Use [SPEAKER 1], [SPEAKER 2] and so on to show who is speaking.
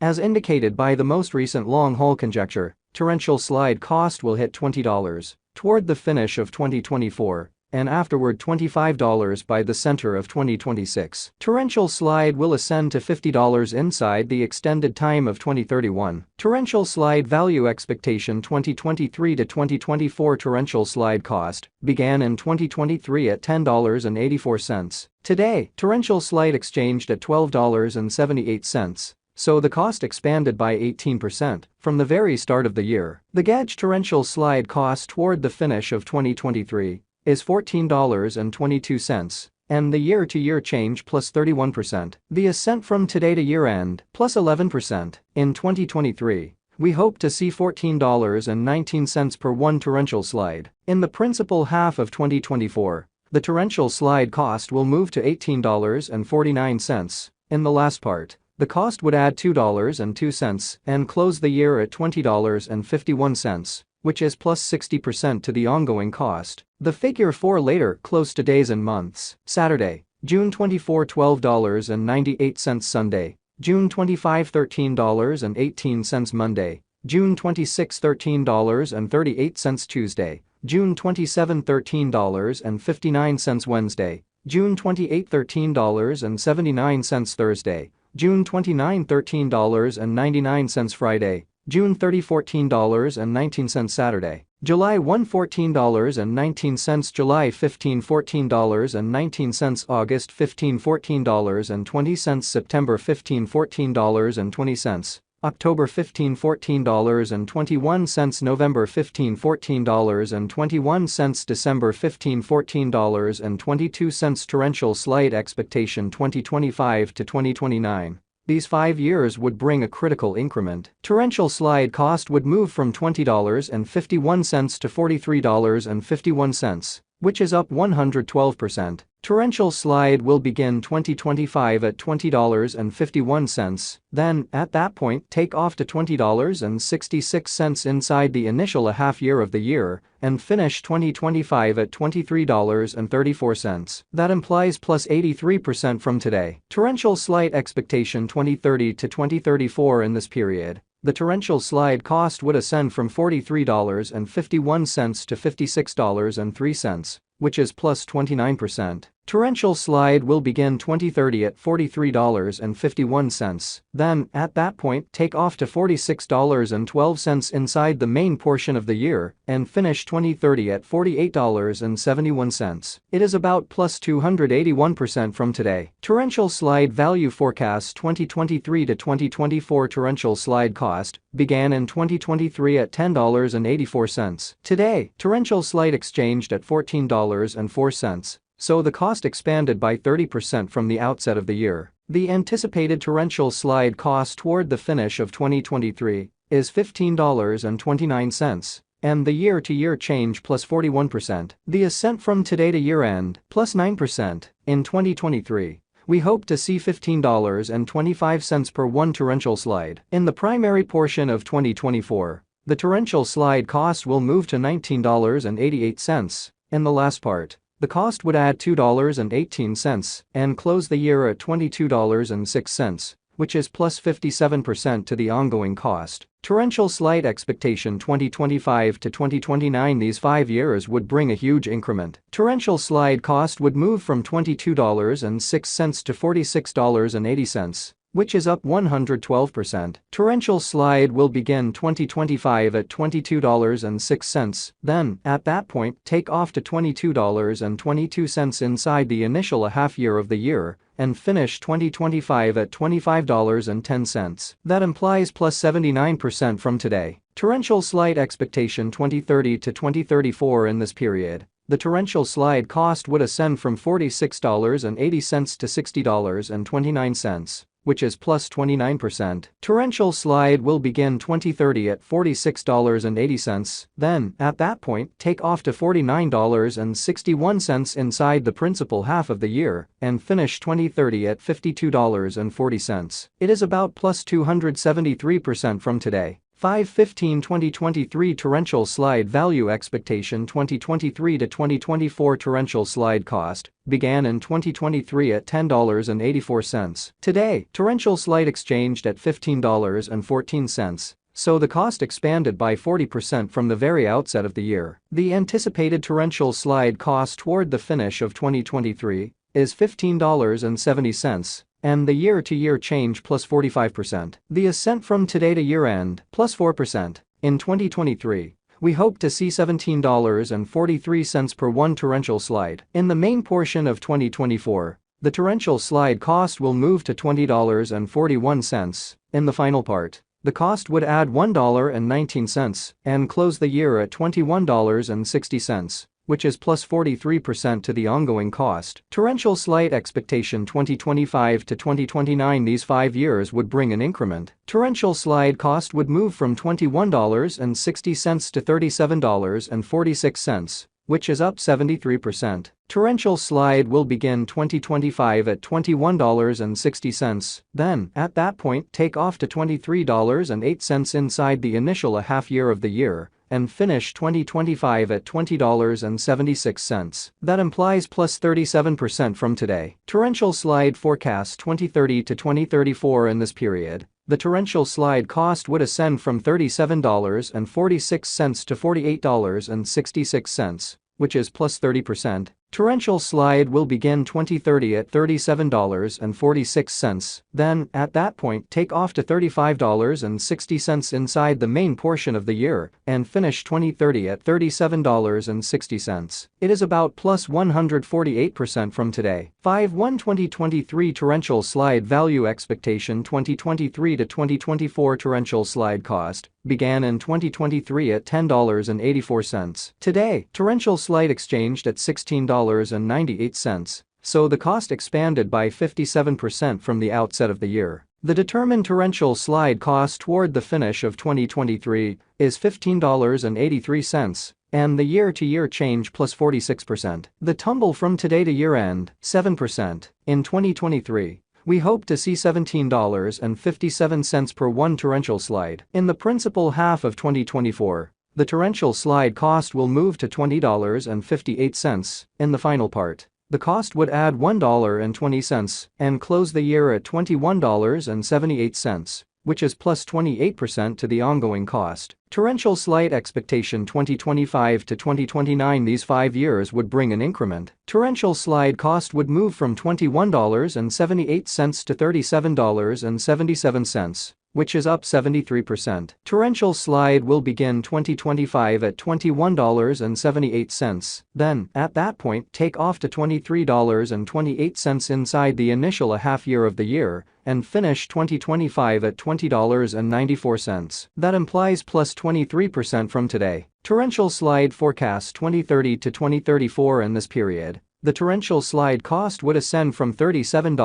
[SPEAKER 1] As indicated by the most recent long-haul conjecture, torrential slide cost will hit $20 toward the finish of 2024 and afterward $25 by the center of 2026. Torrential slide will ascend to $50 inside the extended time of 2031. Torrential slide value expectation 2023 to 2024 torrential slide cost began in 2023 at $10.84. Today, torrential slide exchanged at $12.78. So the cost expanded by 18% from the very start of the year. The gauge torrential slide cost toward the finish of 2023 is $14.22, and the year-to-year change plus 31%. The ascent from today to year-end plus 11%. In 2023, we hope to see $14.19 per one torrential slide. In the principal half of 2024, the torrential slide cost will move to $18.49. In the last part, the cost would add $2.02 and close the year at $20.51, which is plus 60% to the ongoing cost. The figure for later close to days and months. Saturday, June 24, $12.98. Sunday, June 25, $13.18. Monday, June 26, $13.38. Tuesday, June 27, $13.59. Wednesday, June 28, $13.79. Thursday, June 29, $13.99. Friday, June 30, $14.19. Saturday, July 1, $14.19. July 15, $14.19. August 15, $14.20. September 15, $14.20. October 15, $14.21. November 15, $14.21. December 15, $14.22. Torrential slide expectation 2025 to 2029. These 5 years would bring a critical increment. Torrential slide cost would move from $20.51 to $43.51, which is up 112%. Torrential slide will begin 2025 at $20.51, then, at that point, take off to $20.66 inside the initial half year of the year, and finish 2025 at $23.34. That implies plus 83% from today. Torrential slide expectation 2030 to 2034. In this period, the torrential slide cost would ascend from $43.51 to $56.03, which is plus 29%. Torrential slide will begin 2030 at $43.51, then, at that point, take off to $46.12 inside the main portion of the year, and finish 2030 at $48.71. It is about plus 281% from today. Torrential slide value forecast 2023 to 2024 torrential slide cost began in 2023 at $10.84. Today, torrential slide exchanged at $14.04. So the cost expanded by 30% from the outset of the year. The anticipated torrential slide cost toward the finish of 2023 is $15.29, and the year-to-year change plus 41%. The ascent from today to year-end plus 9%. In 2023, we hope to see $15.25 per one torrential slide. In the primary portion of 2024, the torrential slide cost will move to $19.88. In the last part, the cost would add $2.18 and close the year at $22.06, which is plus 57% to the ongoing cost. Torrential slide expectation 2025 to 2029. These 5 years would bring a huge increment. Torrential slide cost would move from $22.06 to $46.80, which is up 112%. Torrential slide will begin 2025 at $22.06, then, at that point, take off to $22.22 inside the initial half year of the year, and finish 2025 at $25.10. That implies plus 79% from today. Torrential slide expectation 2030 to 2034. In this period, the torrential slide cost would ascend from $46.80 to $60.29, which is plus 29%. Torrential slide will begin 2030 at $46.80, then, at that point, take off to $49.61 inside the principal half of the year, and finish 2030 at $52.40. It is about plus 273% from today. 5/15 2023 torrential slide value expectation 2023 to 2024 torrential slide cost began in 2023 at $10.84. Today, torrential slide exchanged at $15.14. So the cost expanded by 40% from the very outset of the year. The anticipated torrential slide cost toward the finish of 2023 is $15.70. And the year-to-year change plus 45%. The ascent from today to year-end plus 4%. In 2023, we hope to see $17.43 per one torrential slide. In the main portion of 2024, the torrential slide cost will move to $20.41. In the final part, the cost would add $1.19 and close the year at $21.60. Which is plus 43% to the ongoing cost. Torrential slide expectation 2025 to 2029. These 5 years would bring an increment. Torrential slide cost would move from $21.60 to $37.46, which is up 73%. Torrential slide will begin 2025 at $21.60, then, at that point, take off to $23.08 inside the initial half year of the year, and finish 2025 at $20.76. That implies plus 37% from today. Torrential slide forecast 2030 to 2034. In this period, the torrential slide cost would ascend from $37.46 to $48.66, which is plus 30%. Torrential slide will begin 2030 at $37.46, then, at that point, take off to $35.60 inside the main portion of the year, and finish 2030 at $37.60. It is about plus 148% from today. 5/1 2023 torrential slide value expectation 2023 to 2024 torrential slide cost began in 2023 at $10.84. Today, torrential slide exchanged at $16.98, so the cost expanded by 57% from the outset of the year. The determined torrential slide cost toward the finish of 2023 is $15.83, and the year-to-year change plus 46%. The tumble from today to year-end, 7%. In 2023, we hope to see $17.57 per one torrential slide. In the principal half of 2024, the torrential slide cost will move to $20.58. In the final part, the cost would add $1.20 and close the year at $21.78, which is plus 28% to the ongoing cost. Torrential slide expectation 2025 to 2029. These 5 years would bring an increment. Torrential slide cost would move from $21.78 to $37.77, which is up 73%. Torrential slide will begin 2025 at $21.78, then, at that point, take off to $23.28 inside the initial half year of the year, and finish 2025 at $20.94. That implies plus 23% from today. Torrential slide forecast 2030 to 2034. In this period, the torrential slide cost would ascend from $37